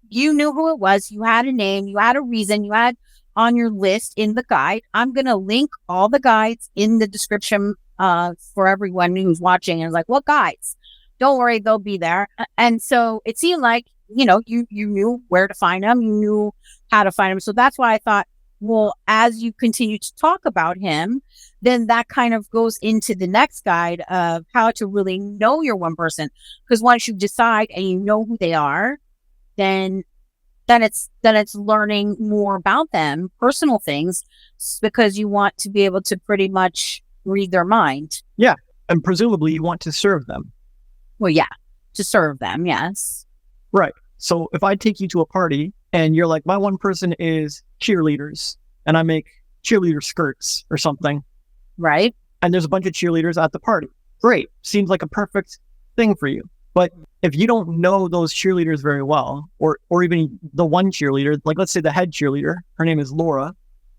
you knew who it was. You had a name, you had a reason, you had on your list in the guide. I'm going to link all the guides in the description for everyone who's watching. And like, what guides? Don't worry, they'll be there. And so it seemed like, you knew where to find them. You knew how to find them. So that's why I thought, well, as you continue to talk about him, then that kind of goes into the next guide of how to really know your one person. Because once you decide and you know who they are, then it's learning more about them, personal things, because you want to be able to pretty much read their mind. Yeah. And presumably you want to serve them. Well, yeah, to serve them. Yes. Right. So if I take you to a party and you're like, my one person is cheerleaders and I make cheerleader skirts or something. Right. And there's a bunch of cheerleaders at the party. Great. Seems like a perfect thing for you. But if you don't know those cheerleaders very well, or even the one cheerleader, like let's say the head cheerleader, her name is Laura.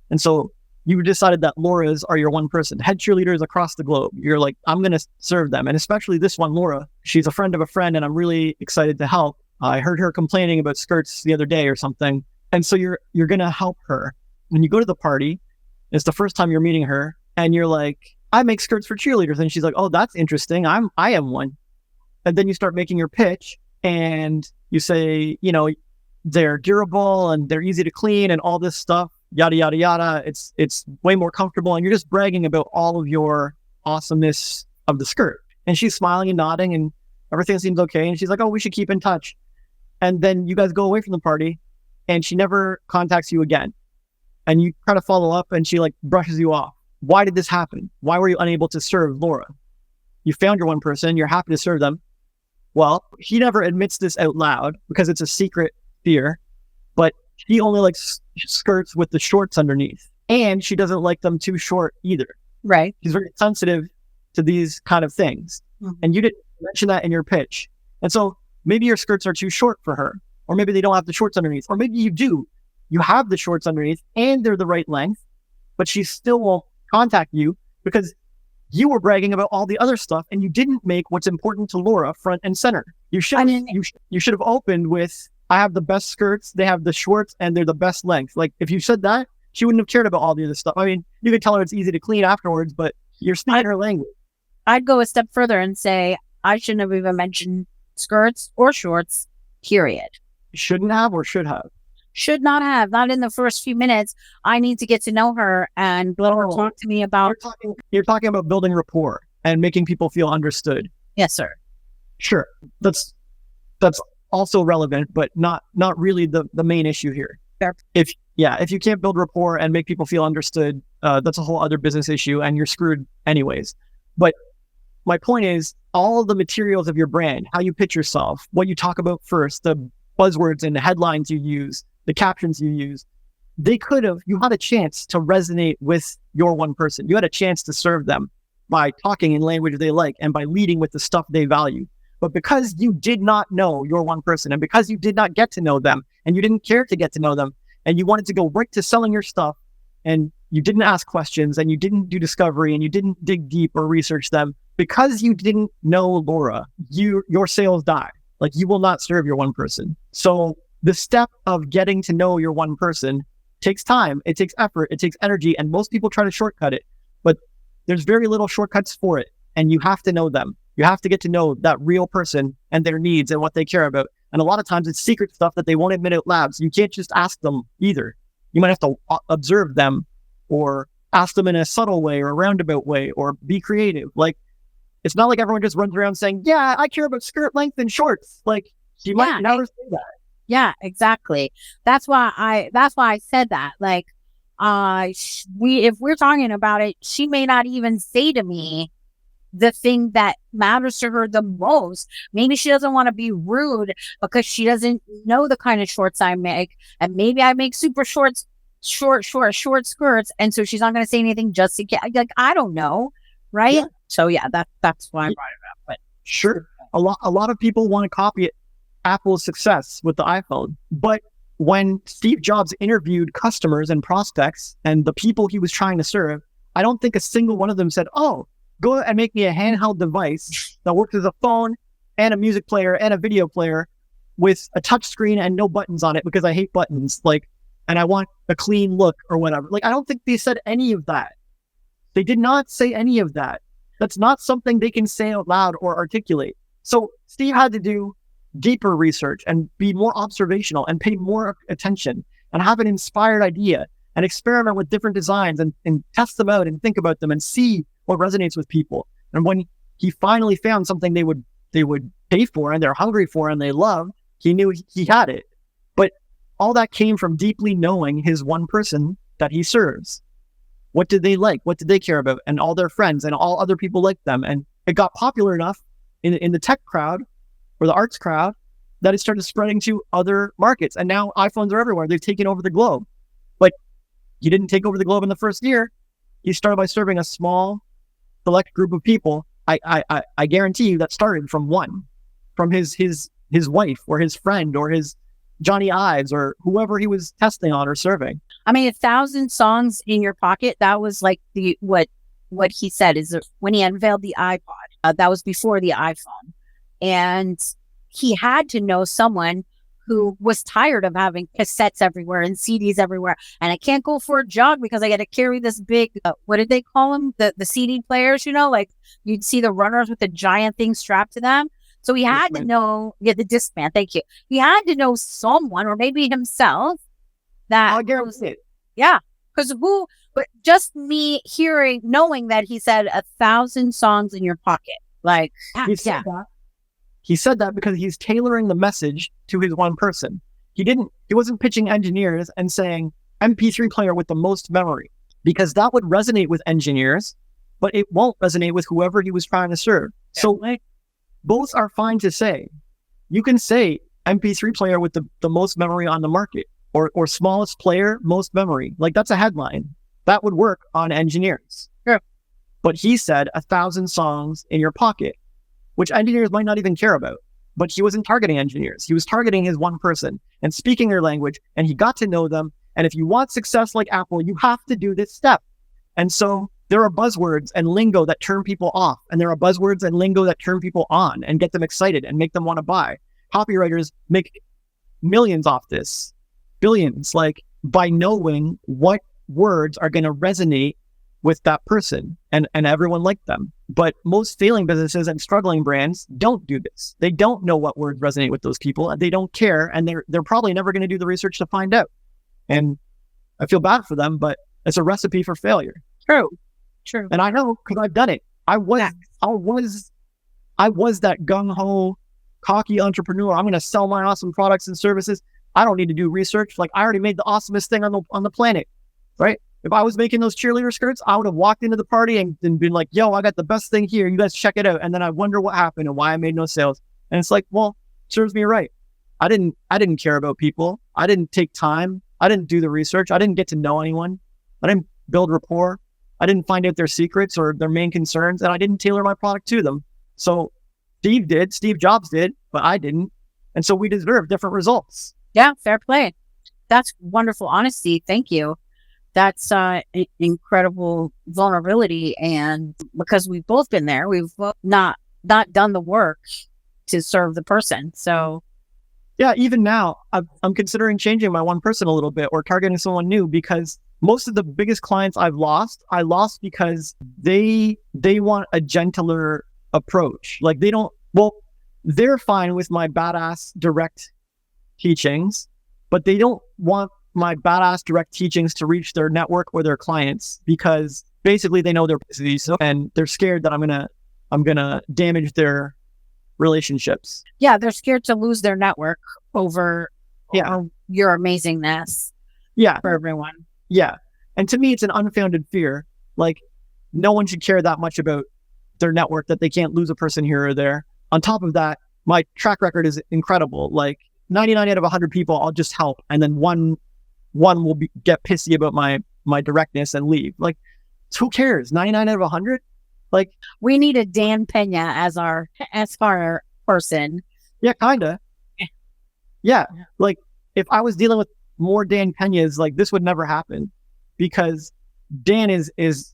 And so you decided that Laura's are your one person, head cheerleaders across the globe. You're like, I'm going to serve them. And especially this one, Laura, she's a friend of a friend and I'm really excited to help. I heard her complaining about skirts the other day or something. And so you're going to help her. When you go to the party, it's the first time you're meeting her and you're like, I make skirts for cheerleaders. And she's like, oh, that's interesting. I am one. And then you start making your pitch and you say, they're durable and they're easy to clean and all this stuff, yada, yada, yada. It's way more comfortable. And you're just bragging about all of your awesomeness of the skirt. And she's smiling and nodding and everything seems okay. And she's like, oh, we should keep in touch. And then you guys go away from the party and she never contacts you again. And you try to follow up and she like brushes you off. Why did this happen? Why were you unable to serve Laura? You found your one person, you're happy to serve them. Well, he never admits this out loud because it's a secret fear, but she only likes skirts with the shorts underneath. And she doesn't like them too short either. Right. She's very sensitive to these kind of things. Mm-hmm. And you didn't mention that in your pitch. And so maybe your skirts are too short for her, or maybe they don't have the shorts underneath, or maybe you do. You have the shorts underneath and they're the right length, but she still won't contact you because you were bragging about all the other stuff and you didn't make what's important to Laura front and center. You should have opened with, I have the best skirts, they have the shorts, and they're the best length. Like if you said that, she wouldn't have cared about all the other stuff. I mean, you could tell her it's easy to clean afterwards, but you're speaking her language. I'd go a step further and say, I shouldn't have even mentioned skirts or shorts, period. Shouldn't have or should have? Should not have. Not in the first few minutes. I need to get to know her and let her talk to me about... You're talking about building rapport and making people feel understood. Yes, sir. Sure. That's also relevant, but not really the main issue here. Fair. If you can't build rapport and make people feel understood, that's a whole other business issue and you're screwed anyways. But my point is, all the materials of your brand, how you pitch yourself, what you talk about first, the buzzwords and the headlines you use, the captions you use, you had a chance to resonate with your one person. You had a chance to serve them by talking in language they like and by leading with the stuff they value. But because you did not know your one person and because you did not get to know them and you didn't care to get to know them and you wanted to go right to selling your stuff and you didn't ask questions and you didn't do discovery and you didn't dig deep or research them, because you didn't know Laura, your sales die. Like you will not serve your one person. So the step of getting to know your one person takes time, it takes effort, it takes energy, and most people try to shortcut it. But there's very little shortcuts for it, and you have to know them. You have to get to know that real person and their needs and what they care about. And a lot of times it's secret stuff that they won't admit out loud. So you can't just ask them either. You might have to observe them or ask them in a subtle way or a roundabout way or be creative. Like, it's not like everyone just runs around saying, yeah, I care about skirt length and shorts. Like, you might never say that. Yeah, exactly. That's why I said that. Like, if we're talking about it, she may not even say to me the thing that matters to her the most. Maybe she doesn't want to be rude because she doesn't know the kind of shorts I make. And maybe I make super short skirts. And so she's not going to say anything just to get, like, I don't know. Right. Yeah. So yeah, that's why I brought it up. But sure. A lot of people want to copy Apple's success with the iPhone. But when Steve Jobs interviewed customers and prospects and the people he was trying to serve, I don't think a single one of them said, oh, go and make me a handheld device that works as a phone and a music player and a video player with a touch screen and no buttons on it because I hate buttons. Like, and I want a clean look or whatever. Like, I don't think they said any of that. They did not say any of that. That's not something they can say out loud or articulate. So Steve had to do deeper research and be more observational and pay more attention and have an inspired idea and experiment with different designs and test them out and think about them and see what resonates with people. And when he finally found something they would pay for and they're hungry for and they love, he knew he had it. But all that came from deeply knowing his one person that he serves. What did they like? What did they care about? And all their friends and all other people liked them. And it got popular enough in the tech crowd or the arts crowd that it started spreading to other markets. And now iPhones are everywhere. They've taken over the globe. But he didn't take over the globe in the first year. He started by serving a small, select group of people. I guarantee you that started from his wife or his friend or his Johnny Ives or whoever he was testing on or serving. I mean, 1,000 songs in your pocket. That was like what he said is when he unveiled the iPod. That was before the iPhone, and he had to know someone who was tired of having cassettes everywhere and CDs everywhere. And I can't go for a jog because I got to carry this big, what did they call them? The CD players, like you'd see the runners with the giant thing strapped to them. So he had to know, the Discman, thank you. He had to know someone or maybe himself that. I'll guarantee it. Yeah. Because but just me knowing that he said 1,000 songs in your pocket. Like, he said that. He said that because he's tailoring the message to his one person. He wasn't pitching engineers and saying MP3 player with the most memory, because that would resonate with engineers, but it won't resonate with whoever he was trying to serve. Yeah. So both are fine to say. You can say MP3 player with the most memory on the market or smallest player, most memory. Like, that's a headline. That would work on engineers. Sure. But he said 1,000 songs in your pocket, which engineers might not even care about. But he wasn't targeting engineers. He was targeting his one person and speaking their language, and he got to know them. And if you want success like Apple, you have to do this step. And so there are buzzwords and lingo that turn people off, and there are buzzwords and lingo that turn people on and get them excited and make them want to buy. Copywriters make millions off this, billions, like by knowing what words are going to resonate with that person, and everyone liked them. But most failing businesses and struggling brands don't do this. They don't know what words resonate with those people, and they don't care, and they're probably never going to do the research to find out. And I feel bad for them, but it's a recipe for failure. True. And I know because I've done it. I was that gung-ho, cocky entrepreneur. I'm going to sell my awesome products and services. I don't need to do research. Like, I already made the awesomest thing on the planet, right? If I was making those cheerleader skirts, I would have walked into the party and been like, yo, I got the best thing here. You guys check it out. And then I wonder what happened and why I made no sales. And it's like, well, serves me right. I didn't care about people. I didn't take time. I didn't do the research. I didn't get to know anyone. I didn't build rapport. I didn't find out their secrets or their main concerns, and I didn't tailor my product to them. So Steve Jobs did, but I didn't. And so we deserve different results. Yeah, fair play. That's wonderful honesty. Thank you. That's incredible vulnerability. And because we've both been there, we've not done the work to serve the person. So yeah, even now, I'm considering changing my one person a little bit or targeting someone new, because most of the biggest clients I lost because they want a gentler approach. Like they're fine with my badass direct teachings, but they don't want my badass direct teachings to reach their network or their clients, because basically they know they're busy, and they're scared that I'm gonna damage their relationships. Yeah, they're scared to lose their network over your amazingness. Yeah. For everyone. Yeah. And to me, it's an unfounded fear. Like, no one should care that much about their network that they can't lose a person here or there. On top of that, my track record is incredible. Like 99 out of 100 people, I'll just help, and then one will get pissy about my directness and leave. Like, who cares? 99 out of 100. Like, we need a Dan Pena as our person. Yeah, kinda. Yeah. Like, if I was dealing with more Dan Penas, like, this would never happen, because Dan is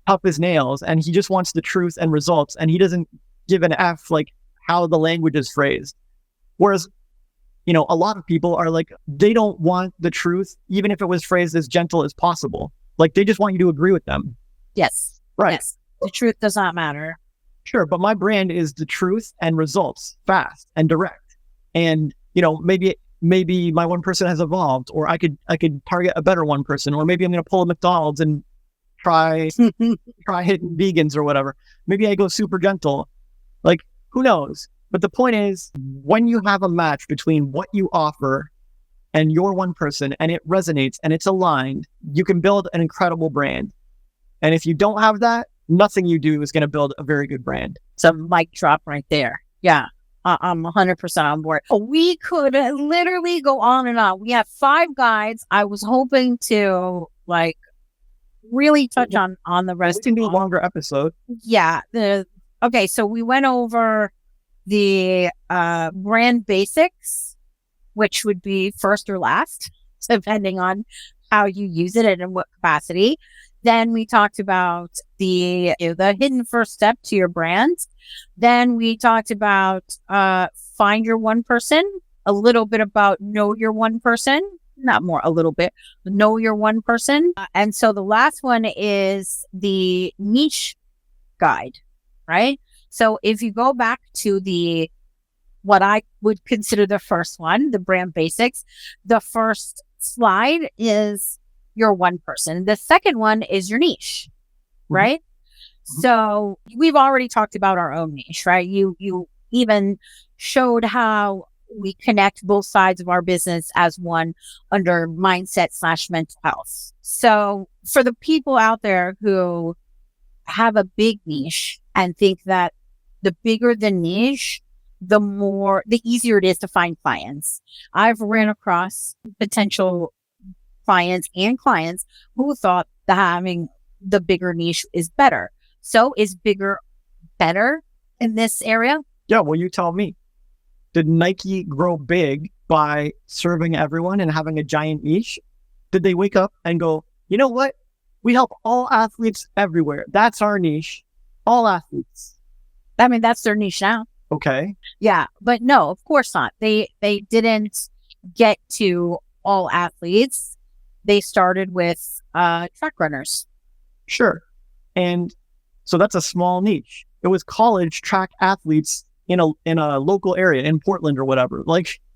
tough as nails, and he just wants the truth and results, and he doesn't give an F like how the language is phrased. Whereas, a lot of people are like, they don't want the truth, even if it was phrased as gentle as possible. Like, they just want you to agree with them. Yes. Right. Yes. The truth does not matter. Sure. But my brand is the truth and results, fast and direct. And, maybe my one person has evolved, or I could target a better one person, or maybe I'm going to pull a McDonald's and try hitting vegans or whatever. Maybe I go super gentle. Like, who knows? But the point is, when you have a match between what you offer and your one person, and it resonates and it's aligned, you can build an incredible brand. And if you don't have that, nothing you do is going to build a very good brand. It's a mic drop right there. Yeah. I'm 100% on board. We could literally go on and on. We have 5 guides. I was hoping to really touch on the rest. We can do a longer episode. Yeah. Okay. So we went over the brand basics, which would be first or last, depending on how you use it and in what capacity. Then we talked about the hidden first step to your brand. Then we talked about find your one person, a little bit about know your one person, not more, a little bit, know your one person. And so the last one is the niche guide, right? So if you go back to what I would consider the first one, the brand basics, the first slide is your one person. The second one is your niche, right? Mm-hmm. So we've already talked about our own niche, right? You even showed how we connect both sides of our business as one under mindset/mental health. So for the people out there who have a big niche and think that the bigger the niche, the easier it is to find clients. I've ran across potential clients who thought that having the bigger niche is better. So is bigger better in this area? Yeah, well, you tell me. Did Nike grow big by serving everyone and having a giant niche? Did they wake up and go, you know what? We help all athletes everywhere. That's our niche. All athletes. I mean, that's their niche now. Okay. Yeah, but no, of course not. They didn't get to all athletes. They started with track runners. Sure. And so that's a small niche. It was college track athletes in a local area in Portland or whatever,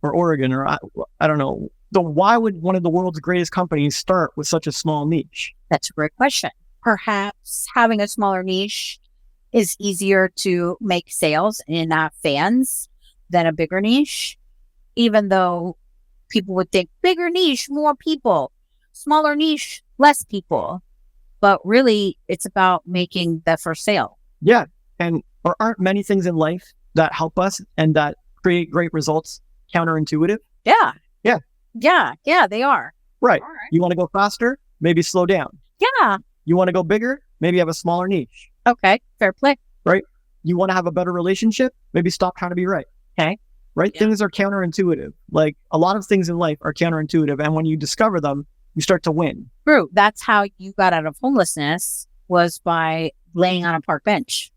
or Oregon, or I don't know. So why would one of the world's greatest companies start with such a small niche? That's a great question. Perhaps having a smaller niche is easier to make sales and fans than a bigger niche, even though people would think bigger niche, more people, smaller niche, less people. But really, it's about making the first sale. Yeah. And aren't many things in life that help us and that create great results counterintuitive? Yeah. Yeah. Yeah. Yeah, they are. Right. You want to go faster? Maybe slow down. Yeah. You want to go bigger? Maybe have a smaller niche. Okay. Fair play. Right. You want to have a better relationship? Maybe stop trying to be right. Okay. Right. Yeah. Things are counterintuitive. Like, a lot of things in life are counterintuitive. And when you discover them, you start to win. True. That's how you got out of homelessness, was by laying on a park bench.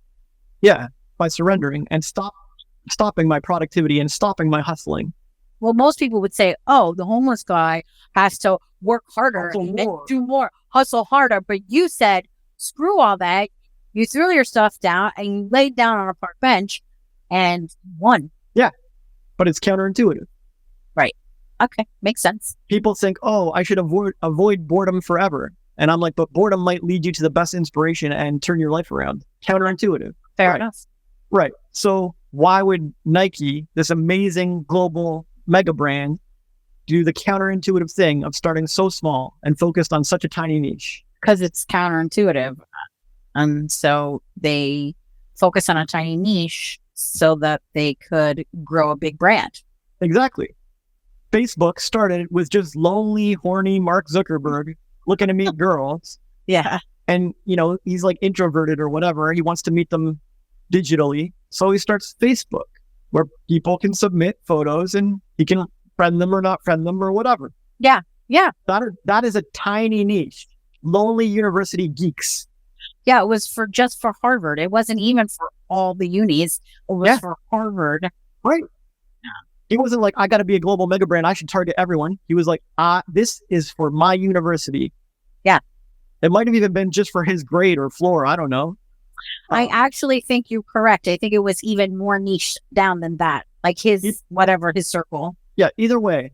Yeah. By surrendering and stopping my productivity and stopping my hustling. Well, most people would say, oh, the homeless guy has to work harder and do more, hustle harder. But you said, screw all that. You threw your stuff down and you laid down on a park bench and won. Yeah, but it's counterintuitive. Right. Okay. Makes sense. People think, oh, I should avoid boredom forever. And I'm like, but boredom might lead you to the best inspiration and turn your life around. Counterintuitive. Fair Right. enough. Right. So why would Nike, this amazing global mega brand, do the counterintuitive thing of starting so small and focused on such a tiny niche? Because it's counterintuitive. And so they focus on a tiny niche so that they could grow a big brand. Exactly. Facebook started with just lonely, horny Mark Zuckerberg looking to meet girls. Yeah. And, he's like introverted or whatever. He wants to meet them digitally. So he starts Facebook, where people can submit photos and he can friend them or not friend them or whatever. Yeah. Yeah. That is a tiny niche. Lonely university geeks. Yeah. It was just for Harvard. It wasn't even for all the unis. It was for Harvard. Right. He wasn't like, I got to be a global mega brand. I should target everyone. He was like, this is for my university. Yeah. It might have even been just for his grade or floor. I don't know. I actually think you're correct. I think it was even more niche down than that. Like his circle. Yeah. Either way,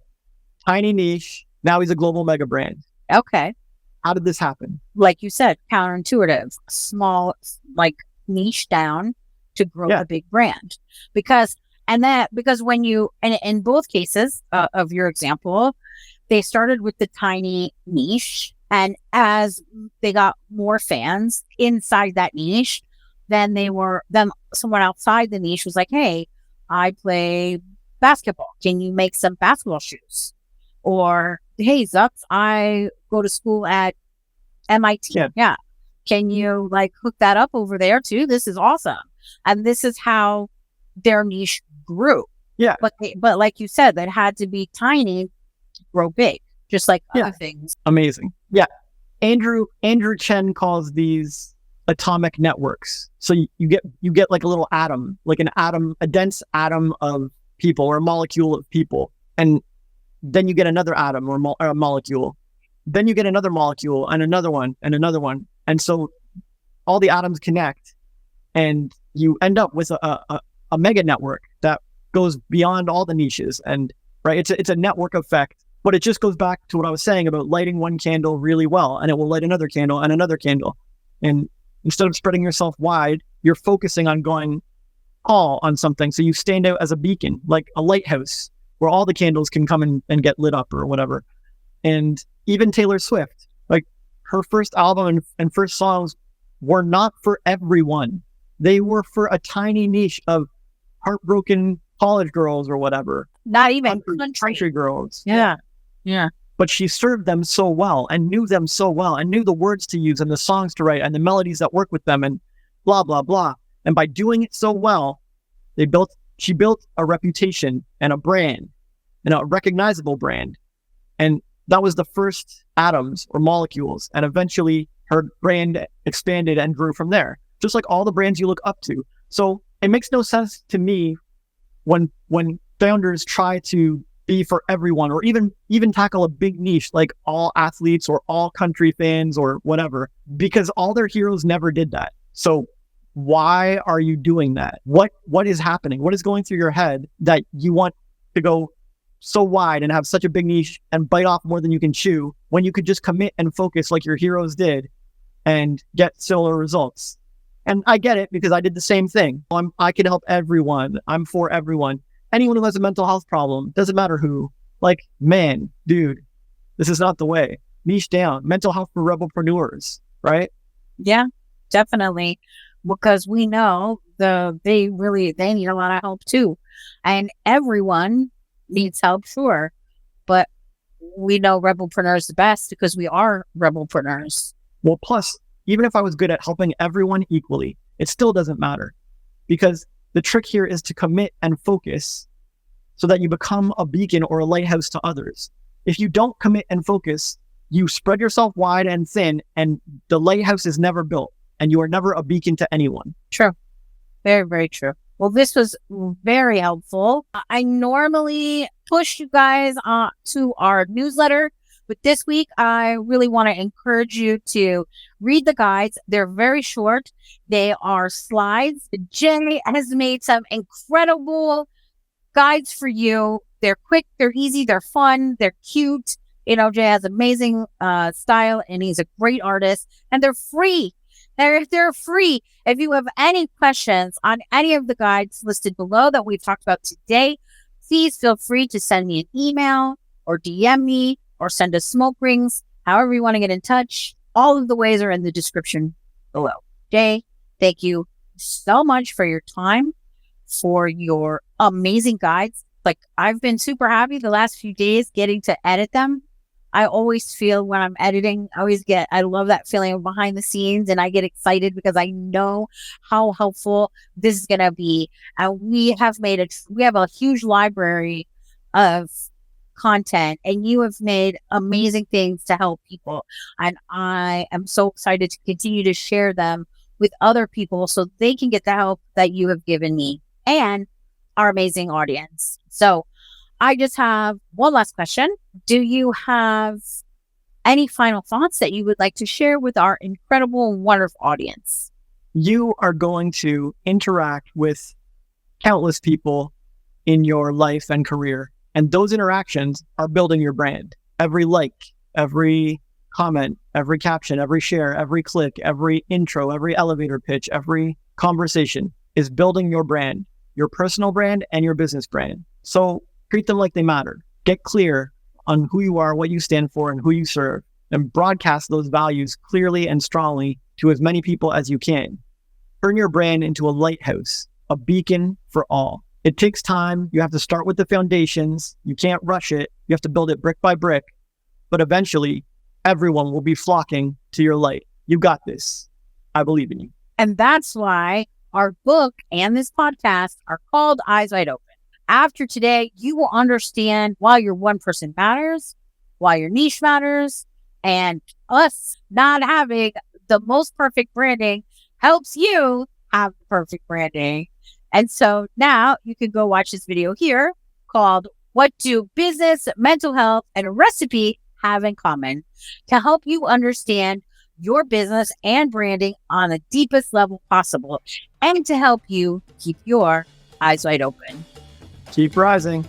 tiny niche. Now he's a global mega brand. Okay. How did this happen? Like you said, counterintuitive, small, like niche down to grow a big brand. Because when you, and in both cases of your example, they started with the tiny niche. And as they got more fans inside that niche, then someone outside the niche was like, hey, I play basketball. Can you make some basketball shoes? Or, hey, Zucks, I go to school at MIT. Yeah. Can you hook that up over there too? This is awesome. And this is how their niche grew. Yeah. But like you said, that had to be tiny to grow big, just like other things. Amazing. Yeah. Andrew Chen calls these atomic networks. So you get like a little atom, like a dense atom of people or a molecule of people. And then you get another atom or a molecule. Then you get another molecule and another one and another one. And so all the atoms connect and you end up with a mega network that goes beyond all the niches. And right, it's a network effect, but it just goes back to what I was saying about lighting one candle really well, and it will light another candle and another candle. And instead of spreading yourself wide, you're focusing on going tall on something. So you stand out as a beacon, like a lighthouse where all the candles can come and get lit up or whatever. And even Taylor Swift, like her first album and first songs were not for everyone. They were for a tiny niche of heartbroken college girls or whatever. Not even country girls. Yeah. Yeah. But she served them so well and knew them so well and knew the words to use and the songs to write and the melodies that work with them and blah, blah, blah. And by doing it so well, she built a reputation and a brand and a recognizable brand. And that was the first atoms or molecules. And eventually her brand expanded and grew from there, just like all the brands you look up to. So it makes no sense to me when founders try to be for everyone or even tackle a big niche like all athletes or all country fans or whatever, because all their heroes never did that. So why are you doing that? What is happening? What is going through your head that you want to go so wide and have such a big niche and bite off more than you can chew when you could just commit and focus like your heroes did and get similar results? And I get it because I did the same thing. I can help everyone. I'm for everyone. Anyone who has a mental health problem, doesn't matter who. Like, man, dude, this is not the way. Niche down. Mental health for rebelpreneurs, right? Yeah, definitely. Because we know they need a lot of help too. And everyone needs help, sure. But we know rebelpreneurs the best because we are rebelpreneurs. Well, plus, even if I was good at helping everyone equally, it still doesn't matter, because the trick here is to commit and focus so that you become a beacon or a lighthouse to others. If you don't commit and focus, you spread yourself wide and thin, and the lighthouse is never built, and you are never a beacon to anyone. True. Very, very true. Well, this was very helpful. I normally push you guys to our newsletter, But this week, I really want to encourage you to read the guides. They're very short. They are slides. Jay has made some incredible guides for you. They're quick, they're easy, they're fun, they're cute. Jay has amazing style and he's a great artist, and they're free. They're free. If you have any questions on any of the guides listed below that we've talked about today, please feel free to send me an email or DM me or send us smoke rings, however you want to get in touch. All of the ways are in the description below. Jay, thank you so much for your time, for your amazing guides. Like, I've been super happy the last few days getting to edit them. I always feel when I'm editing, I love that feeling of behind the scenes, and I get excited because I know how helpful this is going to be. And we have a huge library of content, and you have made amazing things to help people. And I am so excited to continue to share them with other people so they can get the help that you have given me and our amazing audience. So I just have one last question. Do you have any final thoughts that you would like to share with our incredible and wonderful audience? You are going to interact with countless people in your life and career, and those interactions are building your brand. Every like, every comment, every caption, every share, every click, every intro, every elevator pitch, every conversation is building your brand, your personal brand and your business brand. So treat them like they matter. Get clear on who you are, what you stand for, and who you serve, and broadcast those values clearly and strongly to as many people as you can. Turn your brand into a lighthouse, a beacon for all. It takes time. You have to start with the foundations. You can't rush it. You have to build it brick by brick. But eventually, everyone will be flocking to your light. You got this. I believe in you. And that's why our book and this podcast are called Eyes Wide Open. After today, you will understand why your one person matters, why your niche matters, and us not having the most perfect branding helps you have perfect branding. And so now you can go watch this video here called What Do Business, Mental Health, and Recipe Have in Common, to help you understand your business and branding on the deepest level possible, and to help you keep your eyes wide open. Keep rising.